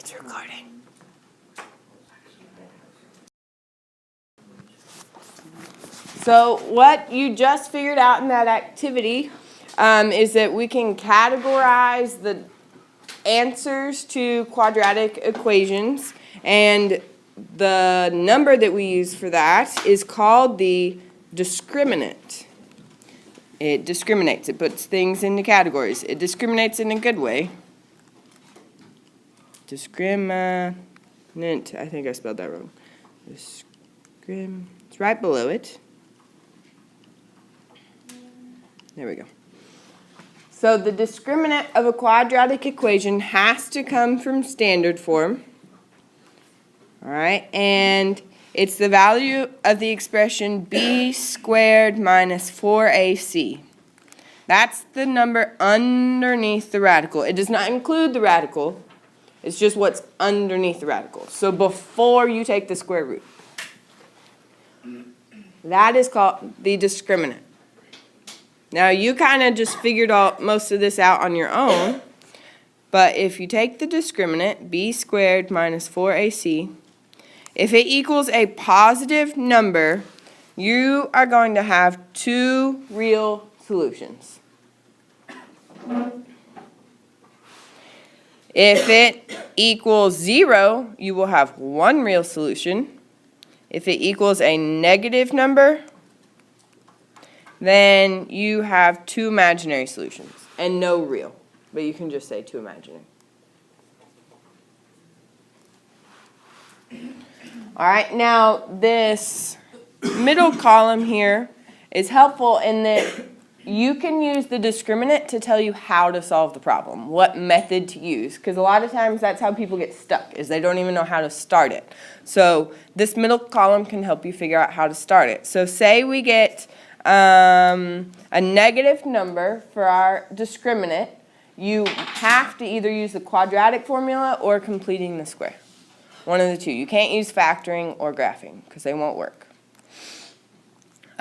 It's recording. So what you just figured out in that activity is that we can categorize the answers to quadratic equations, and the number that we use for that is called the discriminant. It discriminates. It puts things into categories. It discriminates in a good way. Discriminant. I think I spelled that wrong. It's right below it. There we go. So the discriminant of a quadratic equation has to come from standard form. All right, and it's the value of the expression b squared minus 4ac. That's the number underneath the radical. It does not include the radical. It's just what's underneath the radical. So before you take the square root. That is called the discriminant. Now you kind of just figured out most of this out on your own. But if you take the discriminant, b squared minus 4ac, if it equals a positive number, you are going to have two real solutions. If it equals 0, you will have one real solution. If it equals a negative number, then you have two imaginary solutions and no real, but you can just say two imaginary. All right, now this middle column here is helpful in that you can use the discriminant to tell you how to solve the problem, what method to use, because a lot of times that's how people get stuck, is they don't even know how to start it. So this middle column can help you figure out how to start it. So say we get a negative number for our discriminant, you have to either use the quadratic formula or completing the square. One of the two. You can't use factoring or graphing because they won't work.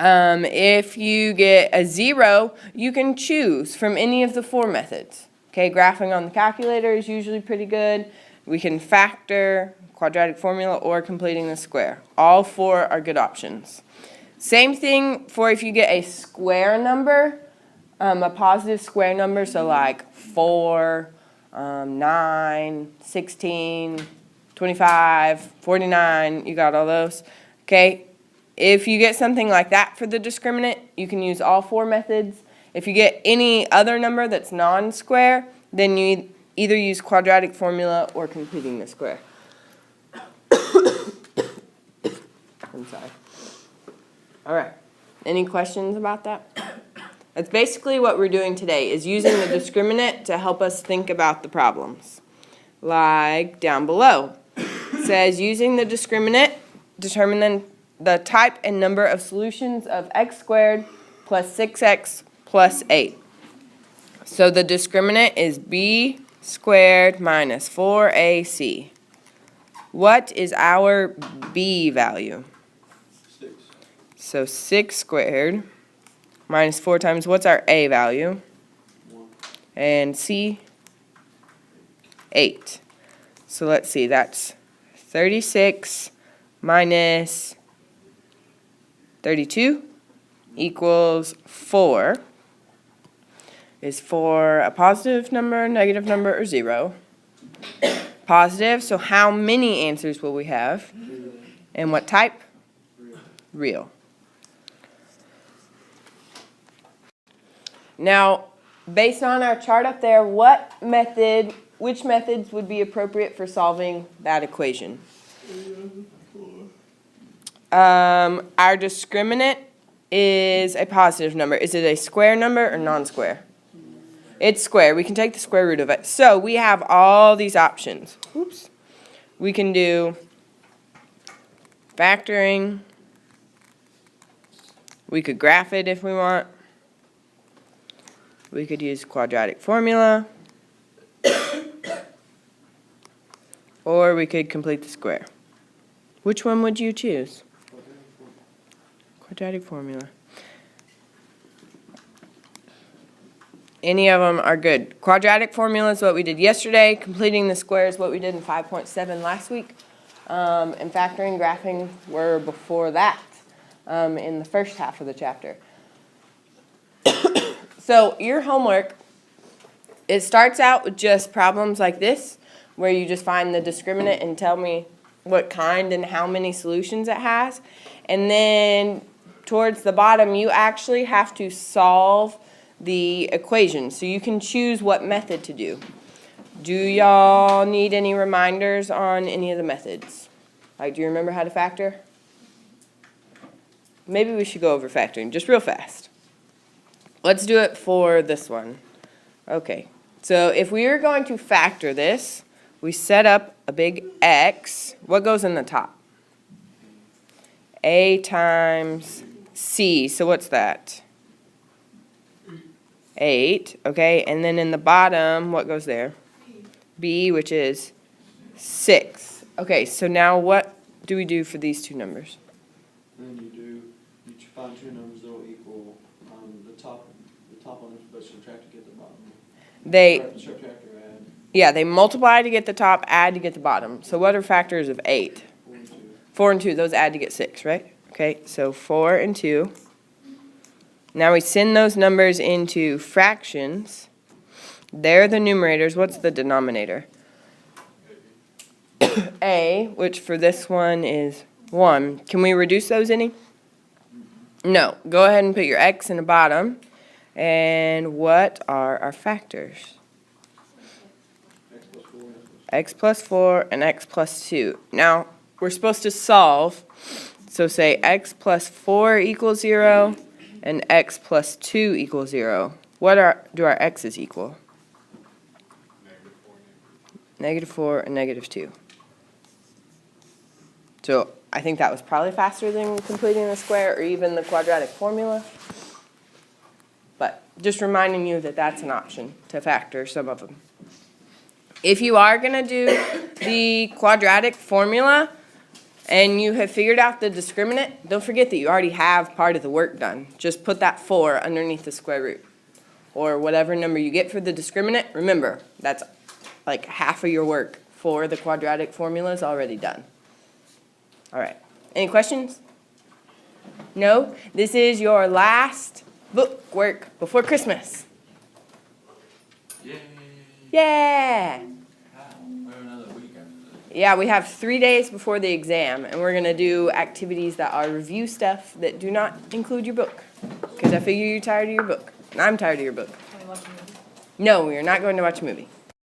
If you get a 0, you can choose from any of the 4 methods. Okay, graphing on the calculator is usually pretty good. We can factor, quadratic formula, or completing the square. All 4 are good options. Same thing for if you get a square number, a positive square number, so like 4, 9, 16, 25, 49, you got all those. Okay, if you get something like that for the discriminant, you can use all 4 methods. If you get any other number that's non-square, then you either use quadratic formula or completing the square. I'm sorry. All right, any questions about that? That's basically what we're doing today, is using the discriminant to help us think about the problems. Like down below. It says using the discriminant, determine the type and number of solutions of x squared plus 6x plus 8. So the discriminant is b squared minus 4ac. What is our b value? 6. So 6 squared minus 4 times, what's our a value? 1. And c? 8. So let's see, that's 36 minus 32 equals 4. Is 4 a positive number, negative number, or 0? Positive, so how many answers will we have? And what type? Real. Now, based on our chart up there, which methods would be appropriate for solving that equation? Our discriminant is a positive number. Is it a square number or non-square? It's square. We can take the square root of it. So we have all these options. Oops. We can do factoring. We could graph it if we want. We could use quadratic formula. Or we could complete the square. Which one would you choose? Quadratic formula. Any of them are good. Quadratic formula is what we did yesterday. Completing the square is what we did in 5.7 last week. And factoring, graphing were before that in the first half of the chapter. So your homework, it starts out with just problems like this, where you just find the discriminant and tell me what kind and how many solutions it has. And then towards the bottom, you actually have to solve the equation. So you can choose what method to do. Do y'all need any reminders on any of the methods? Like, do you remember how to factor? Maybe we should go over factoring just real fast. Let's do it for this one. Okay, so if we are going to factor this, we set up a big X. What goes in the top? A times C. So what's that? 8. Okay, and then in the bottom, what goes there? B, which is 6. Okay, so now what do we do for these two numbers? Then you find two numbers that will equal the top one, but subtract to get the bottom. Subtract or add. Yeah, they multiply to get the top, add to get the bottom. So what are factors of 8? 4 and 2. 4 and 2, those add to get 6, right? Okay, so 4 and 2. Now we send those numbers into fractions. They're the numerators. What's the denominator? A, which for this one is 1. Can we reduce those any? No. Go ahead and put your X in the bottom. And what are our factors? X plus 4 X plus 4 and and X plus 2. Now, we're supposed to solve. So say X plus 4 equals 0 and X plus 2 equals 0. What do our X's equal? -4 and -2. So I think that was probably faster than completing the square or even the quadratic formula. But just reminding you that that's an option to factor some of them. If you are going to do the quadratic formula and you have figured out the discriminant, don't forget that you already have part of the work done. Just put that 4 underneath the square root. Or whatever number you get for the discriminant, remember, that's like half of your work for the quadratic formula is already done. All right. Any questions? No? This is your last book work before Christmas. Yay! Yeah! We have another week after that. Yeah, we have 3 days before the exam, and we're going to do activities that are review stuff that do not include your book. Because I figure you're tired of your book, and I'm tired of your book. Can we watch a movie? No, we are not going to watch a movie.